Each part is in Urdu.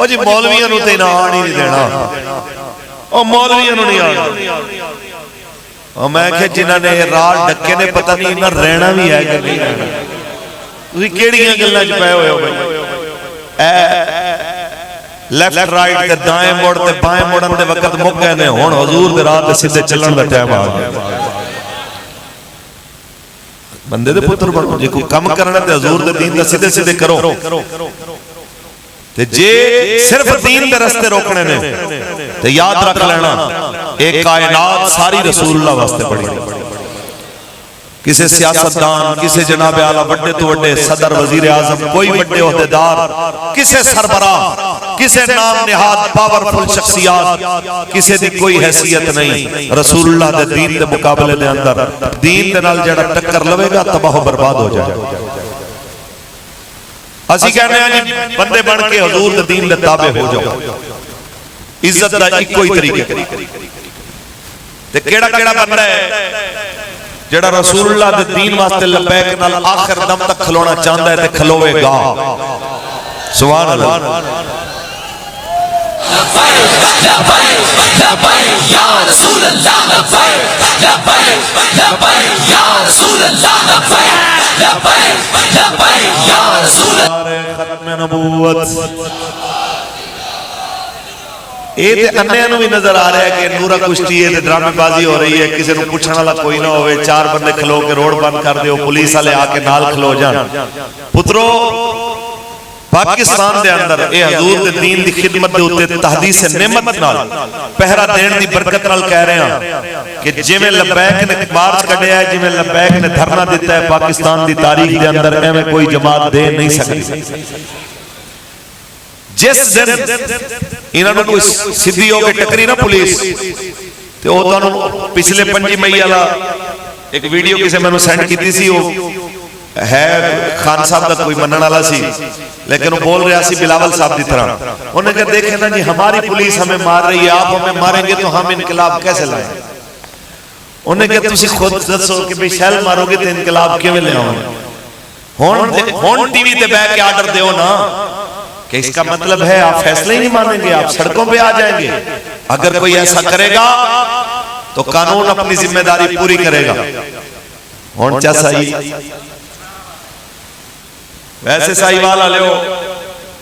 او جی مولویاں نو تے آن ہی نہیں دینا، او مولویاں نو نہیں آنا۔ اور میں کہ جنہاں نے رات ڈکے نے پتہ نہیں انہاں رہنا بھی ہے کہ نہیں رہنا۔ تسی کیڑیاں گلاں چ پئے ہوئے ہو بھائی، لیفٹ رائٹ تے دائیں موڑ تے بائیں موڑن دے وقت مک گئے نے، ہن حضور دے راہ تے سیدھے چلن دا ٹائم آ گیا۔ بندے دے پتر بنو، جے کوئی کم کرنا تے حضور دے دین دا سیدھے سیدھے کرو، تے جے صرف دین دے رستے روکنے نے تے یاد رکھ لینا ایک کائنات ساری رسول اللہ واسطے پڑی۔ کسے سیاستدان، کسے جناب اعلیٰ بڑے تو بڑے صدر وزیر اعظم، کوئی بڑے عہدیدار، کسے سربراہ، کسے نام نہاد پاورفل شخصیات، کسے دی کوئی حیثیت نہیں رسول اللہ دے دین دے مقابلے دے اندر۔ دین دے نال جڑا ٹکر لوے گا تباہ و برباد ہو جائے۔ اسی کہنے ہیں جی بندے بن کے حضور دے دین دے تابع ہو جاؤ، عزت دا ایک کوئی طریقے تے کیڑا کیڑا بندہ ہے جڑا رسول اللہ دے دین واسطے لبیک نال آخر دم تک کھلونا چاہتا ہے تے کھلوے گا۔ سبحان اللہ۔ یا رسول اللہ ختم نبوت اے تے انہیاں نو بھی نظر آ رہا ہے کہ نورا کشتی ہے تے ڈرامے بازی ہو رہی ہے، کسی نو پوچھنے والا کوئی نہ ہوئے، چار بندے کھلو کے روڈ بند کر دیو، پولیس والے آ کے نال کھلو جان۔ پترو پاکستان دے اندر اے حضور دے دین دی خدمت دے اوتے تحدیث نعمت نال پہرا دین دی برکت نال کہہ رہے ہیں کہ جویں لبیک نے مارچ کڈیا ہے، جویں لبیک نے دھرنا دیتا ہے پاکستان دی تاریخ دے اندر ایویں کوئی جماعت دے نہیں سکتی۔ جس دن انہاں نوں کوئی سیدھی ہو کے ٹکری نہ پولیس تے او تانوں پچھلے 5 مئی والا ایک ویڈیو کسے میں نے سینڈ کیتی سی، وہ ہے خان صاحب دا کوئی منن والا سی لیکن وہ بول رہا سی بلاول صاحب دی طرح۔ انہوں نے کہا دیکھیں نا جی ہماری پولیس ہمیں مار رہی ہے، آپ ہمیں ماریں گے تو ہم انقلاب کیسے لائیں؟ انہوں نے کہا تسی خود دسو کہ بھئی شیل مارو گے تو انقلاب کیوں لے آؤں؟ ہون ٹی وی تے بیٹھ کے آرڈر دیو نا، کہ اس کا مطلب ہے آپ فیصلے ہی نہیں مانیں گے، آپ سڑکوں پہ آ جائیں گے۔ اگر کوئی ایسا کرے گا تو قانون اپنی ذمہ داری پوری کرے گا۔ ہون چا صحیح ویسے صحیح والا لے ہو،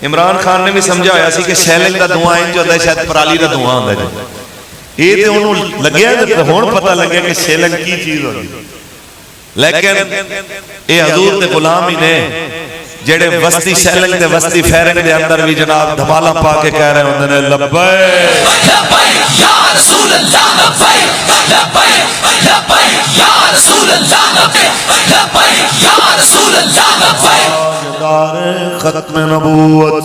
عمران خان نے بھی سمجھا ہویا سی کہ شیلنگ دا دعا ہے جو ہے شاید پرالی دا دعا ہوندہ ہے۔ یہ تے انہوں لگیا ہے ہون پتہ لگیا کہ شیلنگ کی چیز ہوگی، لیکن اے حضور دے غلام ہی نے جڑے وسطی شیلنگ دے وسطی فیرنگ دے اندر بھی جناب دھمالا پا کے کہہ رہے ہوندے نے لبیک لبیک یا رسول اللہ، لبیک لبیک لبیک یا رسول اللہ، لبیک لبیک یا رسول اللہ، لبیک ختم نبوت